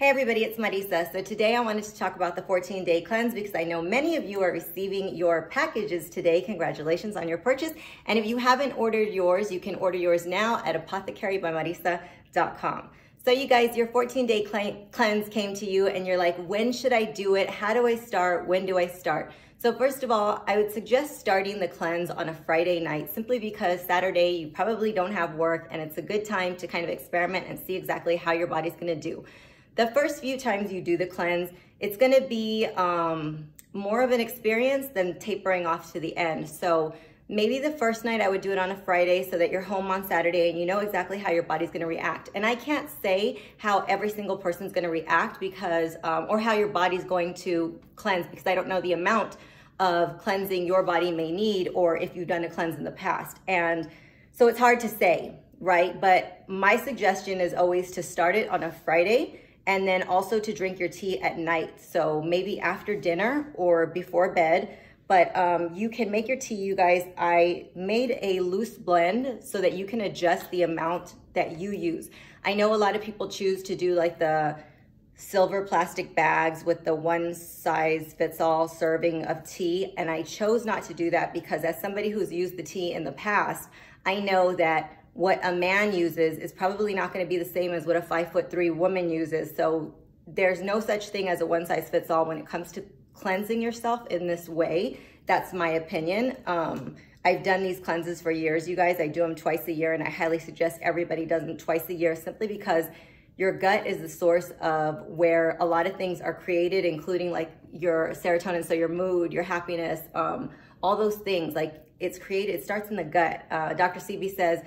Hey everybody, it's Mariza. So today I wanted to talk about the 14-day cleanse because I know many of you are receiving your packages today. Congratulations on your purchase. And if you haven't ordered yours, you can order yours now at apothecarybymariza.com. So you guys, your 14-day cleanse came to you and you're like, when should I do it? How do I start? When do I start? So first of all, I would suggest starting the cleanse on a Friday night simply because Saturday you probably don't have work and it's a good time to kind of experiment and see exactly how your body's gonna do. The first few times you do the cleanse, it's gonna be more of an experience than tapering off to the end. So maybe the first night I would do it on a Friday so that you're home on Saturday and you know exactly how your body's gonna react. And I can't say how every single person's gonna react because, or how your body's going to cleanse because I don't know the amount of cleansing your body may need or if you've done a cleanse in the past. And so it's hard to say, right? But my suggestion is always to start it on a Friday and then also to drink your tea at night. So maybe after dinner or before bed, but you can make your tea, you guys. I made a loose blend so that you can adjust the amount that you use. I know a lot of people choose to do like the silver plastic bags with the one size fits all serving of tea. And I chose not to do that because as somebody who's used the tea in the past, I know that what a man uses is probably not going to be the same as what a 5'3" woman uses. So there's no such thing as a one size fits all when it comes to cleansing yourself in this way. That's my opinion. I've done these cleanses for years, you guys. I do them twice a year and I highly suggest everybody does them twice a year simply because your gut is the source of where a lot of things are created, including like your serotonin, so your mood, your happiness, all those things. Like it's created, it starts in the gut. Dr. Sebi says,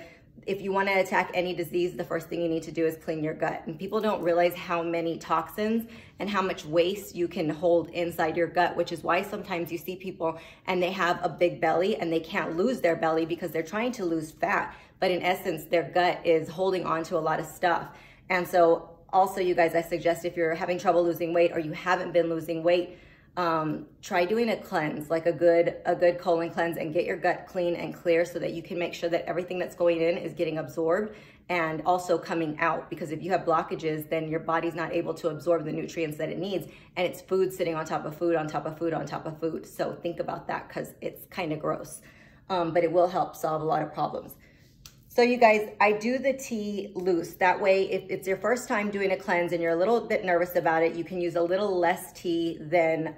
if you want to attack any disease, the first thing you need to do is clean your gut. And people don't realize how many toxins and how much waste you can hold inside your gut, which is why sometimes you see people and they have a big belly and they can't lose their belly because they're trying to lose fat. But in essence, their gut is holding on to a lot of stuff. And so also, you guys, I suggest if you're having trouble losing weight or you haven't been losing weight, try doing a cleanse, like a good colon cleanse, and get your gut clean and clear so that you can make sure that everything that's going in is getting absorbed and also coming out. Because if you have blockages, then your body's not able to absorb the nutrients that it needs, and it's food sitting on top of food, on top of food, on top of food. So think about that because it's kind of gross, but it will help solve a lot of problems. So you guys, I do the tea loose. That way, if it's your first time doing a cleanse and you're a little bit nervous about it, you can use a little less tea than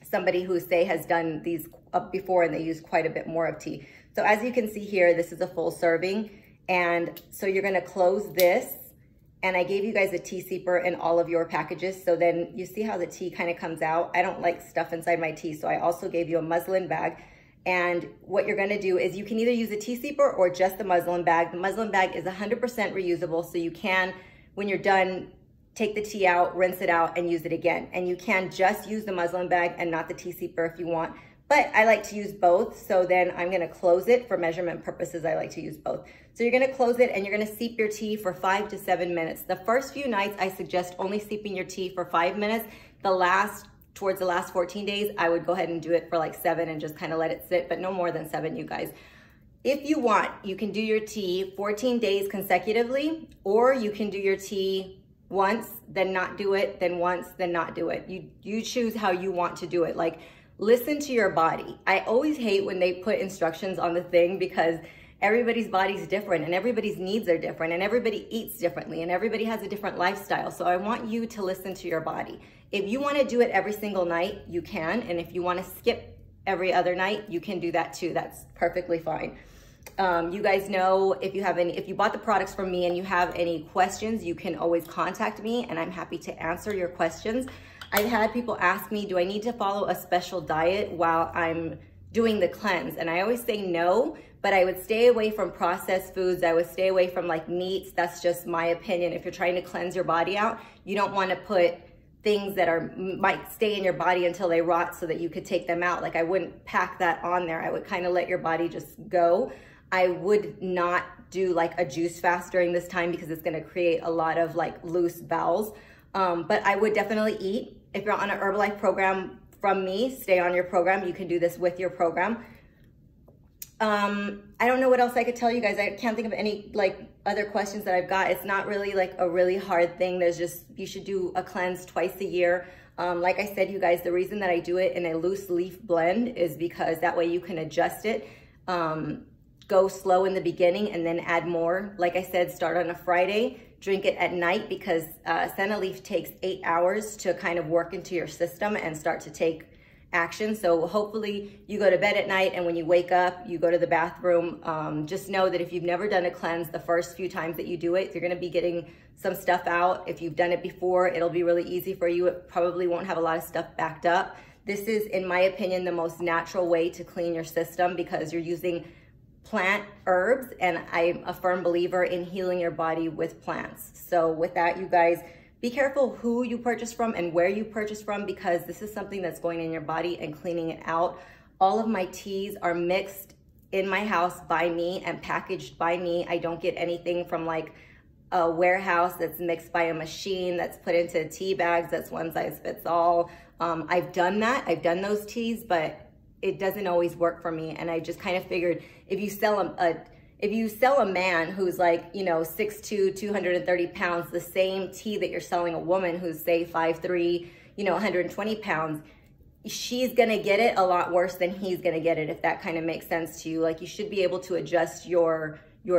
somebody who, say, has done these up before and they use quite a bit more of tea. So as you can see here, this is a full serving. And so you're gonna close this. And I gave you guys a tea sipper in all of your packages. So then you see how the tea kind of comes out. I don't like stuff inside my tea. So I also gave you a muslin bag. And what you're gonna do is you can either use a tea sipper or just the muslin bag. The muslin bag is 100% reusable, so you can, when you're done, take the tea out, rinse it out, and use it again. And you can just use the muslin bag and not the tea sipper if you want. But I like to use both, so then I'm gonna close it for measurement purposes. I like to use both. So you're gonna close it and you're gonna steep your tea for 5 to 7 minutes. The first few nights, I suggest only steeping your tea for 5 minutes. Towards the last 14 days, I would go ahead and do it for like 7 and just kind of let it sit, but no more than 7, you guys. If you want, you can do your tea 14 days consecutively, or you can do your tea once, then not do it, then once, then not do it. You choose how you want to do it. Like, listen to your body. I always hate when they put instructions on the thing because everybody's body's different and everybody's needs are different and everybody eats differently and everybody has a different lifestyle. So I want you to listen to your body. If you want to do it every single night, you can. And if you want to skip every other night, you can do that too. That's perfectly fine. You guys know if you bought the products from me and you have any questions, you can always contact me and I'm happy to answer your questions. I've had people ask me, do I need to follow a special diet while I'm doing the cleanse? And I always say no, but I would stay away from processed foods. I would stay away from like meats. That's just my opinion. If you're trying to cleanse your body out, you don't want to put things that might stay in your body until they rot so that you could take them out. Like I wouldn't pack that on there. I would kind of let your body just go. I would not do like a juice fast during this time because it's going to create a lot of like loose bowels. But I would definitely eat. If you're on an Herbalife program from me, stay on your program. You can do this with your program. I don't know what else I could tell you guys. I can't think of any like other questions that I've got. It's not really like a really hard thing. There's just, you should do a cleanse twice a year. Like I said, you guys, the reason that I do it in a loose leaf blend is because that way you can adjust it. Go slow in the beginning and then add more. Like I said, start on a Friday, drink it at night because senna leaf takes 8 hours to kind of work into your system and start to take action. So hopefully you go to bed at night and when you wake up, you go to the bathroom. Just know that if you've never done a cleanse, the first few times that you do it, you're gonna be getting some stuff out. If you've done it before, it'll be really easy for you. It probably won't have a lot of stuff backed up. This is, in my opinion, the most natural way to clean your system because you're using plant herbs, and I'm a firm believer in healing your body with plants. So with that, you guys, be careful who you purchase from and where you purchase from because this is something that's going in your body and cleaning it out. All of my teas are mixed in my house by me and packaged by me. I don't get anything from like a warehouse that's mixed by a machine that's put into tea bags that's one size fits all. I've done that. I've done those teas, but it doesn't always work for me. And I just kind of figured if you sell a man who's like, you know, 6'2", 230 pounds, the same tea that you're selling a woman who's say 5'3", you know, 120 pounds, she's gonna get it a lot worse than he's gonna get it, if that kind of makes sense to you. Like you should be able to adjust your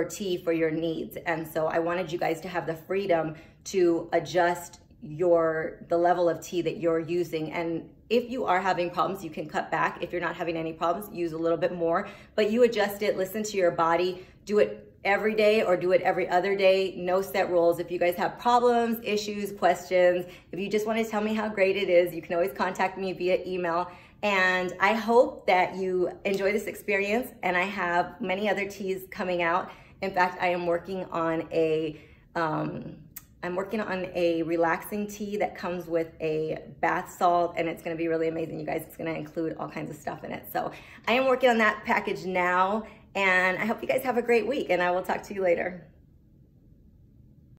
tea for your needs. And so I wanted you guys to have the freedom to adjust the level of tea that you're using. And if you are having problems, you can cut back. If you're not having any problems, use a little bit more, but you adjust it, listen to your body, do it every day or do it every other day. No set rules. If you guys have problems, issues, questions, if you just want to tell me how great it is, you can always contact me via email. And I hope that you enjoy this experience, and I have many other teas coming out. In fact, I am working on a relaxing tea that comes with a bath salt, and it's gonna be really amazing, you guys. It's gonna include all kinds of stuff in it. So I am working on that package now, and I hope you guys have a great week, and I will talk to you later.